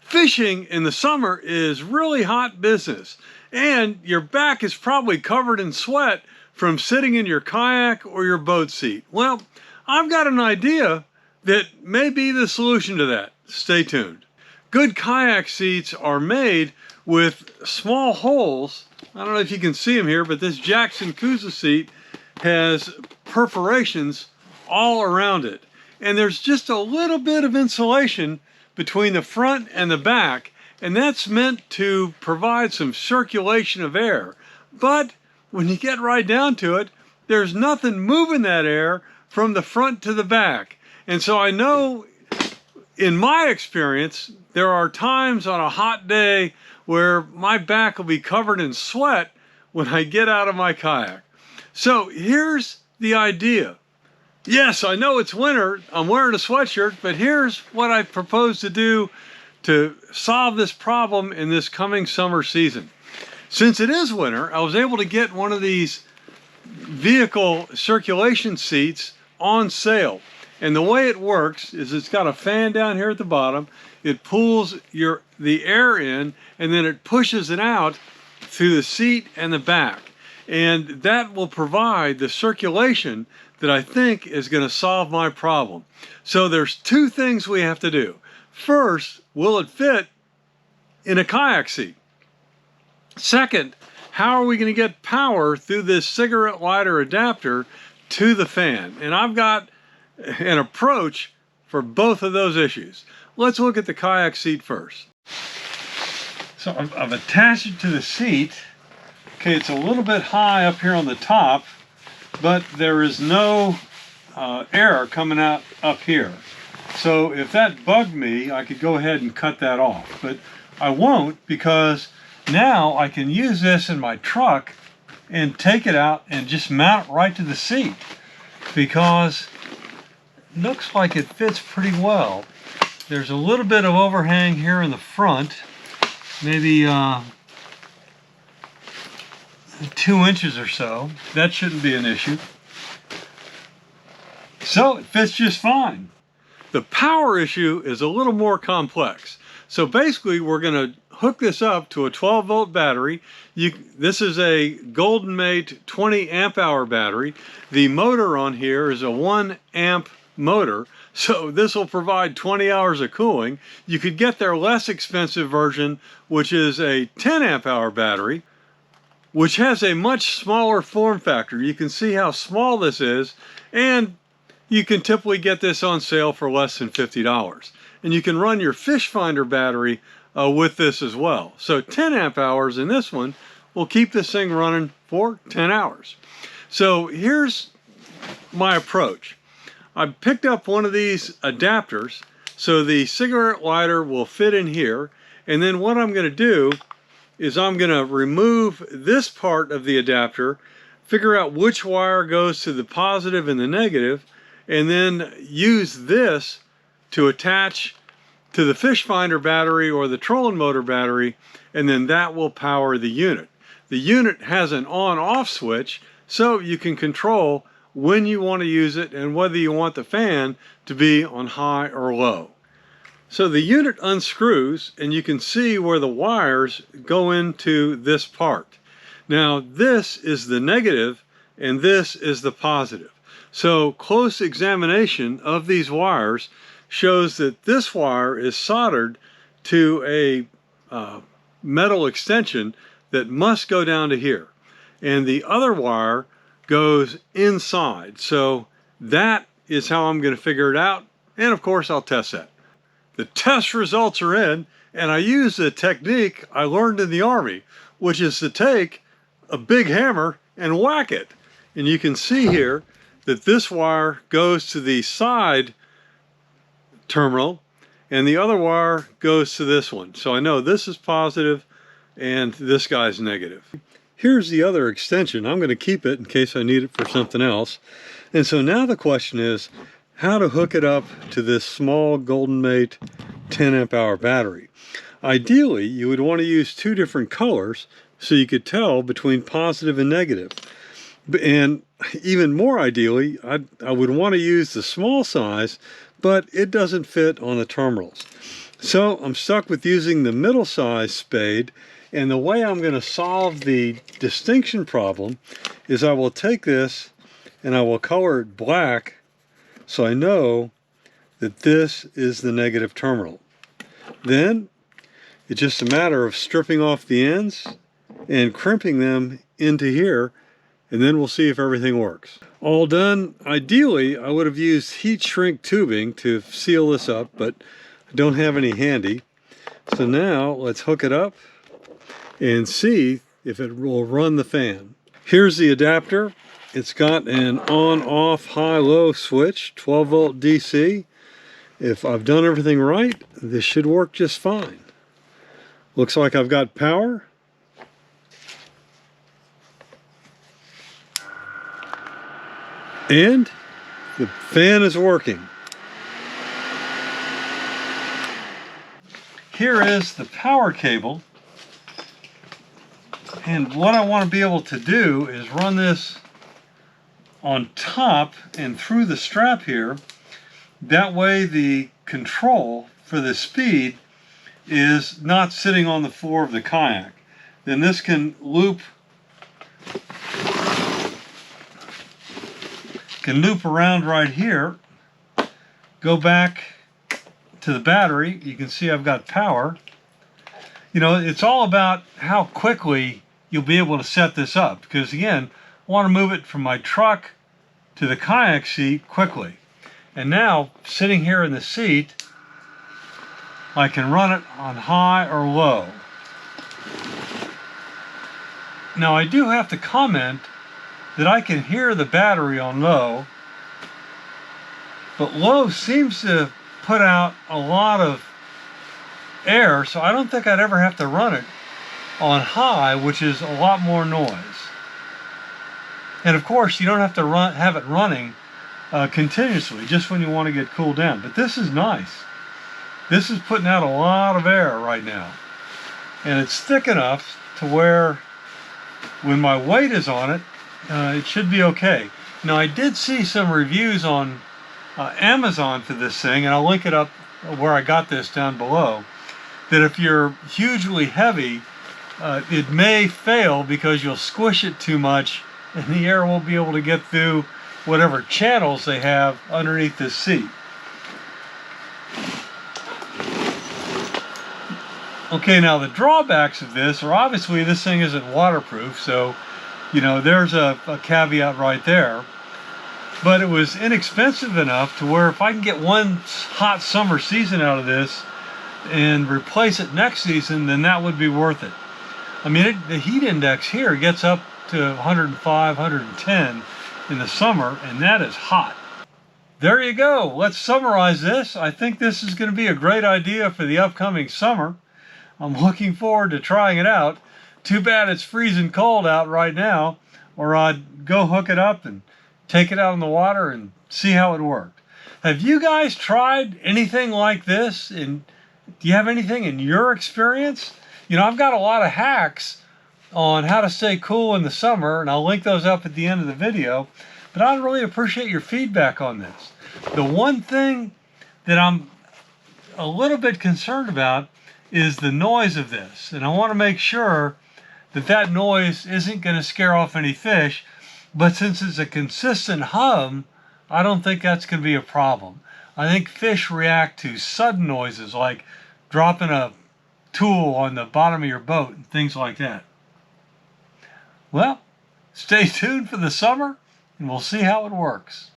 Fishing in the summer is really hot business, and your back is probably covered in sweat from sitting in your kayak or your boat seat. Well, I've got an idea that may be the solution to that. Stay tuned. Good kayak seats are made with small holes. I don't know if you can see them here, but this Jackson Kuza seat has perforations all around it. And there's just a little bit of insulation between the front and the back, and that's meant to provide some circulation of air. But when you get right down to it, there's nothing moving that air from the front to the back. And so I know in my experience, there are times on a hot day where my back will be covered in sweat when I get out of my kayak. So here's the idea. Yes, I know it's winter, I'm wearing a sweatshirt, but here's what I propose to do to solve this problem in this coming summer season. Since it is winter, I was able to get one of these vehicle circulation seats on sale. And the way it works is it's got a fan down here at the bottom. It pulls the air in, and then it pushes it out through the seat and the back. And that will provide the circulation that I think is going to solve my problem. So there's two things we have to do. First, will it fit in a kayak seat? Second, how are we going to get power through this cigarette lighter adapter to the fan? And I've got an approach for both of those issues. Let's look at the kayak seat first. So I've attached it to the seat. Okay, it's a little bit high up here on the top, but there is no air coming out up here. So if that bugged me, I could go ahead and cut that off, but I won't, because now I can use this in my truck and take it out and just mount it right to the seat, because it looks like it fits pretty well. There's a little bit of overhang here in the front, maybe 2 inches or so. That shouldn't be an issue. So it fits just fine. The power issue is a little more complex. So basically we're going to hook this up to a 12-volt battery. This is a Golden Mate 20 amp hour battery. The motor on here is a 1 amp motor, so this will provide 20 hours of cooling. You could get their less expensive version, which is a 10 amp hour battery, which has a much smaller form factor. You can see how small this is, and you can typically get this on sale for less than $50. And you can run your fish finder battery with this as well. So 10 amp hours in this one will keep this thing running for 10 hours. So here's my approach. I picked up one of these adapters, so the cigarette lighter will fit in here, and then what I'm going to do is I'm going to remove this part of the adapter, figure out which wire goes to the positive and the negative, and then use this to attach to the fish finder battery or the trolling motor battery, and then that will power the unit. The unit has an on-off switch, so you can control when you want to use it and whether you want the fan to be on high or low. So the unit unscrews, and you can see where the wires go into this part. Now this is the negative and this is the positive. So close examination of these wires shows that this wire is soldered to a metal extension that must go down to here. And the other wire goes inside. So that is how I'm going to figure it out. And of course I'll test that. The test results are in, and I used a technique I learned in the Army, which is to take a big hammer and whack it. And you can see here that this wire goes to the side terminal and the other wire goes to this one. So I know this is positive and this guy's negative. Here's the other extension. I'm going to keep it in case I need it for something else. And so now the question is how to hook it up to this small Golden Mate 10 amp hour battery. Ideally, you would want to use 2 different colors so you could tell between positive and negative. And even more ideally, I would want to use the small size, but it doesn't fit on the terminals. So I'm stuck with using the middle size spade, and the way I'm going to solve the distinction problem is I will take this and I will color it black so I know that this is the negative terminal. Then it's just a matter of stripping off the ends and crimping them into here, and then we'll see if everything works. All done. Ideally, I would have used heat shrink tubing to seal this up, but I don't have any handy. So now let's hook it up and see if it will run the fan. Here's the adapter. It's got an on-off high-low switch, 12 volt DC. If I've done everything right, this should work just fine. Looks like I've got power. And the fan is working. Here is the power cable. And what I want to be able to do is run this on top and through the strap here. That way the control for the speed is not sitting on the floor of the kayak. Then this can loop around right here, go back to the battery. You can see I've got power. You know, it's all about how quickly you'll be able to set this up, because again, I want to move it from my truck to the kayak seat quickly. And now, sitting here in the seat, I can run it on high or low. Now I do have to comment that I can hear the battery on low, but low seems to put out a lot of air, so I don't think I'd ever have to run it on high, which is a lot more noise. And of course, you don't have to have it running continuously, just when you want to get cooled down. But this is nice. This is putting out a lot of air right now. And it's thick enough to where when my weight is on it, it should be okay. Now I did see some reviews on Amazon for this thing, and I'll link it up where I got this down below, that if you're hugely heavy, it may fail because you'll squish it too much and the air won't be able to get through whatever channels they have underneath this seat. Okay, now the drawbacks of this are obviously this thing isn't waterproof, so you know there's a caveat right there. But it was inexpensive enough to where if I can get one hot summer season out of this and replace it next season, then that would be worth it. I mean, the heat index here gets up to 105, 110 in the summer, and that is hot. There you go. Let's summarize this. I think this is going to be a great idea for the upcoming summer. I'm looking forward to trying it out. Too bad it's freezing cold out right now, or I'd go hook it up and take it out in the water and see how it worked. Have you guys tried anything like this? And do you have anything in your experience? You know, I've got a lot of hacks on how to stay cool in the summer, and I'll link those up at the end of the video. But I'd really appreciate your feedback on this. The one thing that I'm a little bit concerned about is the noise of this. And I want to make sure that that noise isn't going to scare off any fish. But since it's a consistent hum, I don't think that's going to be a problem. I think fish react to sudden noises like dropping a tool on the bottom of your boat and things like that. Well, stay tuned for the summer and we'll see how it works.